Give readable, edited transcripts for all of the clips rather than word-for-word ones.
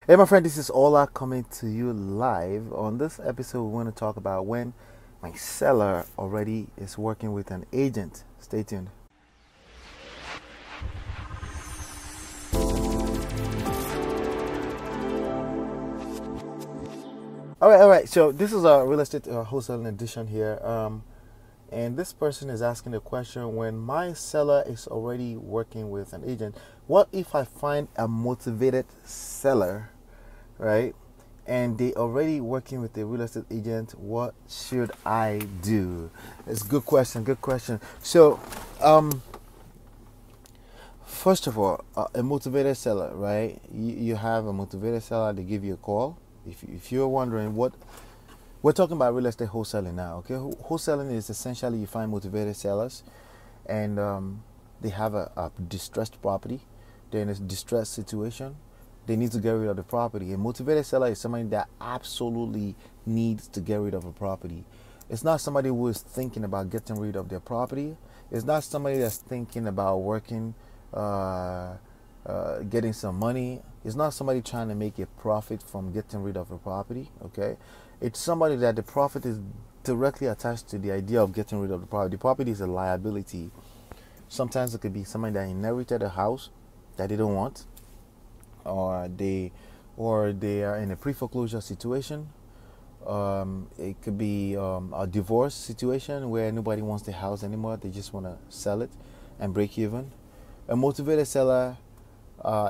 Hey, my friend, this is Ola coming to you live. On this episode, we want to talk about when my seller already is working with an agent. Stay tuned. All right. So this is a real estate wholesaling edition here. And this person is asking the question: when my seller is already working with an agent, what if I find a motivated seller, right? And they already working with a real estate agent? What should I do? It's a good question. Good question. So, first of all, a motivated seller, right? You have a motivated seller. They give you a call. If you're wondering what we're talking about, real estate wholesaling now. Okay, wholesaling is essentially you find motivated sellers, and they have a distressed property. They're in a distressed situation. They need to get rid of the property. A motivated seller is somebody that absolutely needs to get rid of a property. It's not somebody who is thinking about getting rid of their property. It's not somebody that's thinking about working, getting some money. It's not somebody trying to make a profit from getting rid of a property. Okay, it's somebody that the profit is directly attached to the idea of getting rid of the property. The property is a liability. Sometimes it could be somebody that inherited a house that they don't want, or they are in a pre-foreclosure situation. It could be a divorce situation where nobody wants the house anymore. They just want to sell it and break even. A motivated seller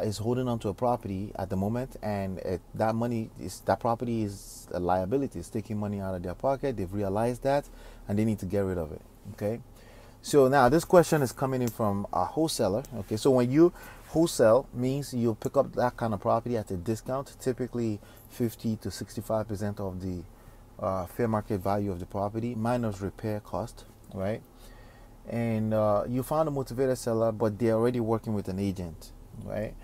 is holding on to a property at the moment, and that property is a liability. It's taking money out of their pocket. They've realized that, and they need to get rid of it. Okay. So now this question is coming in from a wholesaler. Okay, so when you wholesale, means you pick up that kind of property at a discount, typically 50 to 65% of the fair market value of the property minus repair cost, right? And you found a motivated seller, but they're already working with an agent, right?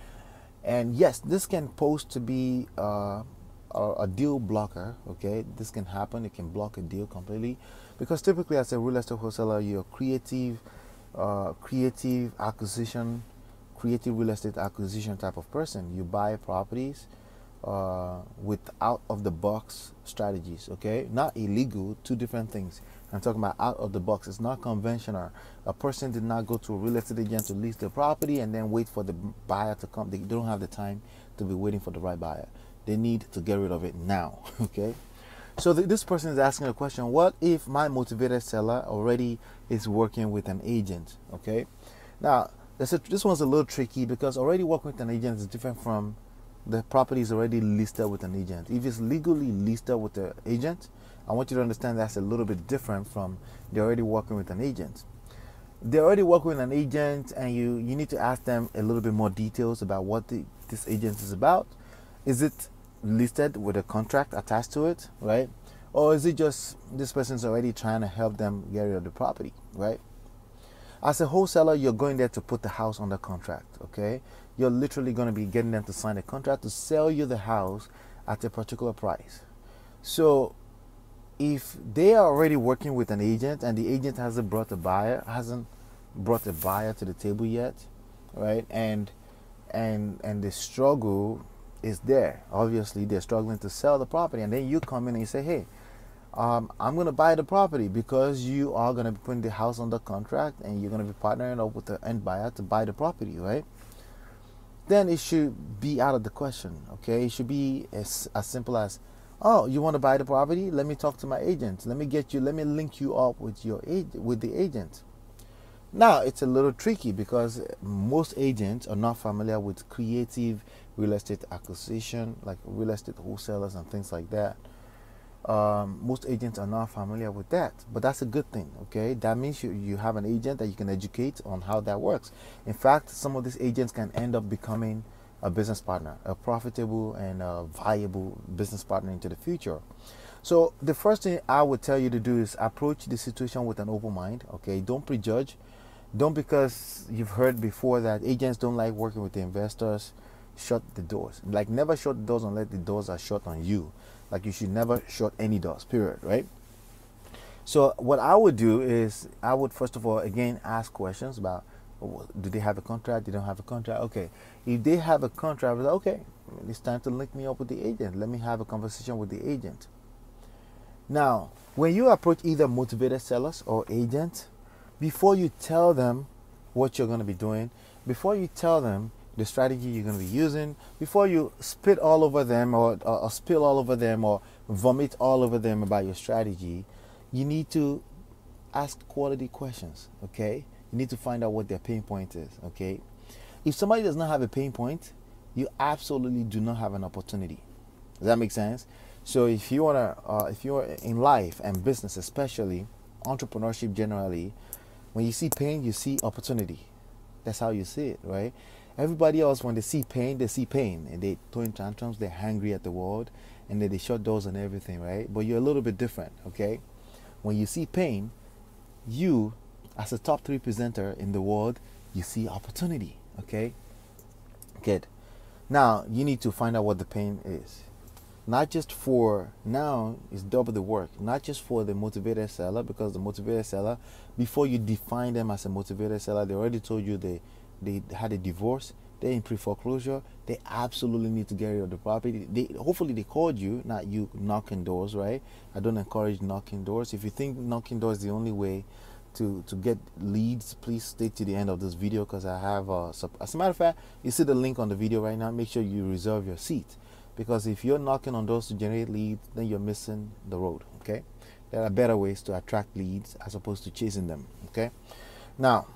And yes, this can pose to be a deal blocker. Okay, this can happen. It can block a deal completely, because typically as a real estate wholesaler, you're creative acquisition, creative real estate acquisition type of person. You buy properties with out of the box strategies. Okay, not illegal. Two different things. I'm talking about out of the box. It's not conventional. A person did not go to a real estate agent to lease the property and then wait for the buyer to come. They don't have the time to be waiting for the right buyer. They need to get rid of it now. Okay. So this person is asking a question: what if my motivated seller already is working with an agent? Okay. Now, this one's a little tricky, because already working with an agent is different from the property is already listed with an agent. If it's legally listed with the agent, I want you to understand that's a little bit different from they're already working with an agent. They're already working with an agent, and you need to ask them a little bit more details about what this agent is about. Is it listed with a contract attached to it, right? Or is it just this person's already trying to help them get rid of the property, right? As a wholesaler, you're going there to put the house under contract, okay? You're literally going to be getting them to sign a contract to sell you the house at a particular price. So if they are already working with an agent and the agent hasn't brought a buyer to the table yet, right? And the struggle is there. Obviously, they're struggling to sell the property, and then you come in and you say, hey, I'm going to buy the property, because you are going to be putting the house under contract and you're going to be partnering up with the end buyer to buy the property, right? Then it should be out of the question, okay? It should be as simple as, oh, you want to buy the property? Let me talk to my agent. Let me link you up with the agent. Now, it's a little tricky, because most agents are not familiar with creative real estate acquisition, like real estate wholesalers and things like that. Most agents are not familiar with that, but that's a good thing. Okay, that means you have an agent that you can educate on how that works. In fact, some of these agents can end up becoming a business partner, a profitable and a viable business partner into the future. So the first thing I would tell you to do is approach the situation with an open mind. Okay, don't prejudge. Don't, because you've heard before that agents don't like working with the investors, shut the doors. Like, never shut the doors unless the doors are shut on you. Like, you should never shut any doors, period, right? So what I would do is I would first of all, again, ask questions about, do they have a contract? They don't have a contract? Okay. If they have a contract, okay, it's time to link me up with the agent. Let me have a conversation with the agent. Now, when you approach either motivated sellers or agents, before you tell them what you're going to be doing, before you tell them the strategy you're going to be using, before you spit all over them or spill all over them or vomit all over them about your strategy, you need to ask quality questions, okay? You need to find out what their pain point is, okay? If somebody does not have a pain point, you absolutely do not have an opportunity. Does that make sense? So if you wanna, if you're in life and business, especially entrepreneurship generally, when you see pain, you see opportunity. That's how you see it, right? Everybody else, when they see pain, and they throw in tantrums, they're angry at the world, and then they shut doors and everything, right? But you're a little bit different, okay? When you see pain, you, as a top 3 presenter in the world, you see opportunity, okay? Good. Now, you need to find out what the pain is. Not just for, now it's double the work, not just for the motivated seller, because the motivated seller, before you define them as a motivated seller, they already told you they had a divorce, they're in pre-foreclosure, they absolutely need to get rid of the property. Hopefully they called you, not you knocking doors, right? I don't encourage knocking doors. If you think knocking doors is the only way to get leads, please stay to the end of this video, because I have, as a matter of fact, you see the link on the video right now. Make sure you reserve your seat, because if you're knocking on doors to generate leads, then you're missing the road, okay? There are better ways to attract leads as opposed to chasing them, okay? Now,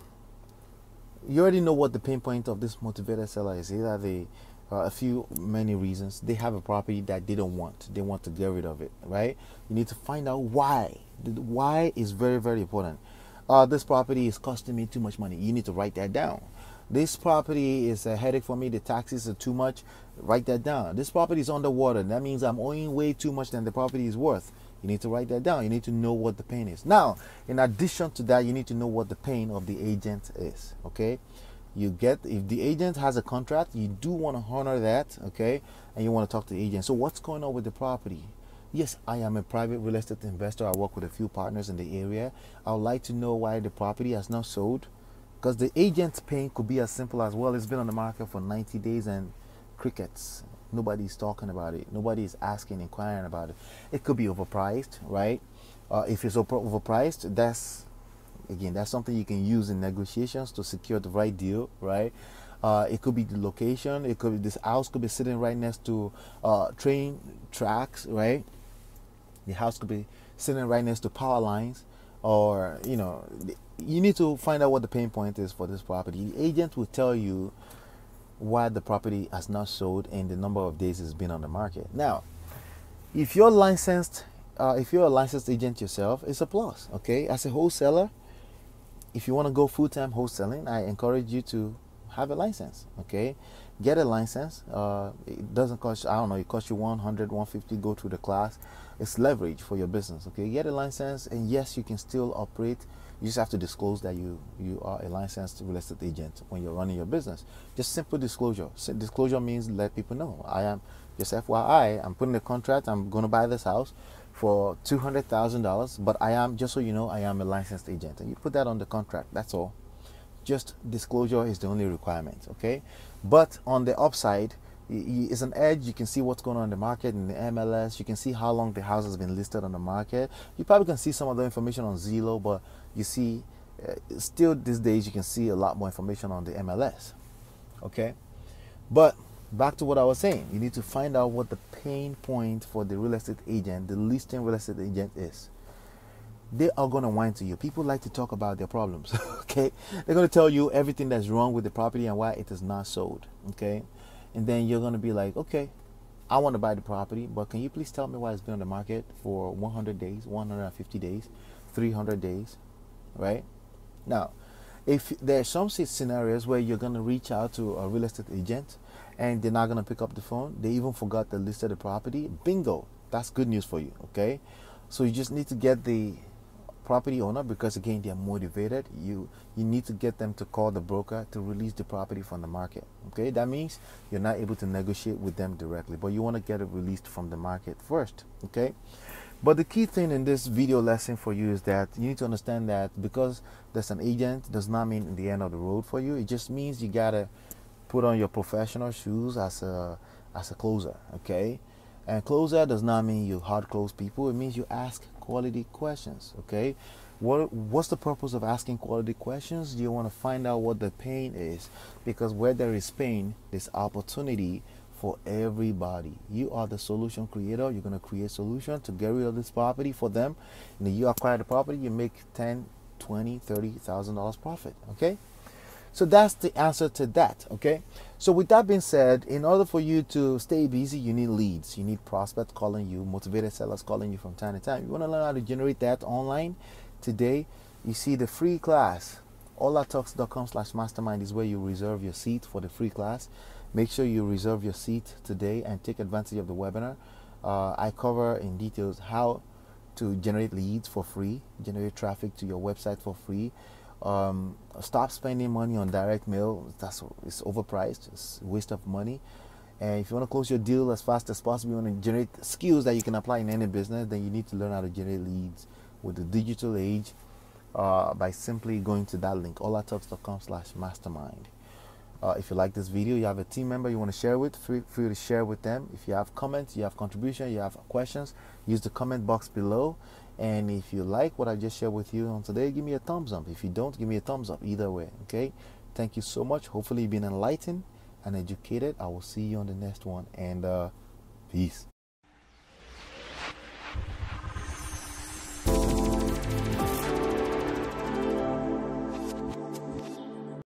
you already know what the pain point of this motivated seller is. Either many reasons. They have a property that they don't want. They want to get rid of it, right? You need to find out why. The why is very, very important. This property is costing me too much money. You need to write that down. This property is a headache for me. The taxes are too much. Write that down. This property is underwater. That means I'm owing way too much than the property is worth. You need to write that down. You need to know what the pain is. Now, in addition to that, you need to know what the pain of the agent is, okay? If the agent has a contract, you do want to honor that, okay? And you want to talk to the agent. So what's going on with the property? Yes, I am a private real estate investor. I work with a few partners in the area. I would like to know why the property has not sold. Because the agent's pain could be as simple as, well, it's been on the market for 90 days and crickets. Nobody's talking about it. Nobody's asking, inquiring about it. It could be overpriced, right? If it's overpriced, that's something you can use in negotiations to secure the right deal, right? It could be the location. It could be, this house could be sitting right next to train tracks, right? The house could be sitting right next to power lines, or, you know, you need to find out what the pain point is for this property. The agent will tell you why the property has not sold and the number of days it's been on the market. Now, if you're licensed, if you're a licensed agent yourself, it's a plus, okay? As a wholesaler, if you want to go full-time wholesaling, I encourage you to have a license, okay? Get a license. It doesn't cost, I don't know, it costs you 100, 150, go through the class. It's leverage for your business, okay? Get a license, and yes, you can still operate. You just have to disclose that you are a licensed real estate agent when you're running your business. Just simple disclosure. Disclosure means let people know. I am, just FYI, I'm putting a contract, I'm going to buy this house for $200,000, but I am, just so you know, I am a licensed agent. And you put that on the contract, that's all. Just disclosure is the only requirement, okay? But on the upside, it's an edge. You can see what's going on in the market in the MLS. You can see how long the house has been listed on the market. You probably can see some of the information on Zillow, but you see, still these days you can see a lot more information on the MLS, okay? But back to what I was saying, you need to find out what the pain point for the real estate agent, the listing real estate agent is. They are going to whine to you. People like to talk about their problems, okay? They're going to tell you everything that's wrong with the property and why it is not sold, okay? And then you're going to be like, okay, I want to buy the property, but can you please tell me why it's been on the market for 100 days, 150 days, 300 days, right? Now, if there's some scenarios where you're going to reach out to a real estate agent and they're not going to pick up the phone, they even forgot to list the property, bingo, that's good news for you, okay? So you just need to get the property owner, because again, they're motivated. You need to get them to call the broker to release the property from the market, okay? That means you're not able to negotiate with them directly, but you want to get it released from the market first, okay? But the key thing in this video lesson for you is that you need to understand that because there's an agent does not mean in the end of the road for you. It just means you gotta put on your professional shoes as a as a closer, okay? And closer does not mean you hard close people. It means you ask quality questions, okay? What's the purpose of asking quality questions? You want to find out what the pain is, because where there is pain, there's opportunity for everybody. You are the solution creator. You're going to create solution to get rid of this property for them. And then you acquire the property, you make 10, 20, 30,000 dollars profit, okay? So that's the answer to that, okay? So with that being said, in order for you to stay busy, you need leads. You need prospects calling you, motivated sellers calling you from time to time. You want to learn how to generate that online today? You see the free class, olatalks.com/mastermind is where you reserve your seat for the free class. Make sure you reserve your seat today and take advantage of the webinar. I cover in details how to generate leads for free, generate traffic to your website for free. Stop spending money on direct mail. It's overpriced. It's a waste of money. And if you want to close your deal as fast as possible, you want to generate skills that you can apply in any business, then you need to learn how to generate leads with the digital age by simply going to that link, olatalks.com/mastermind. If you like this video, you have a team member you want to share with, feel free to share with them. If you have comments, you have contribution, you have questions, use the comment box below. And if you like what I just shared with you on today, give me a thumbs up. If you don't, give me a thumbs up. Either way, okay? Thank you so much. Hopefully you've been enlightened and educated. I will see you on the next one. And peace.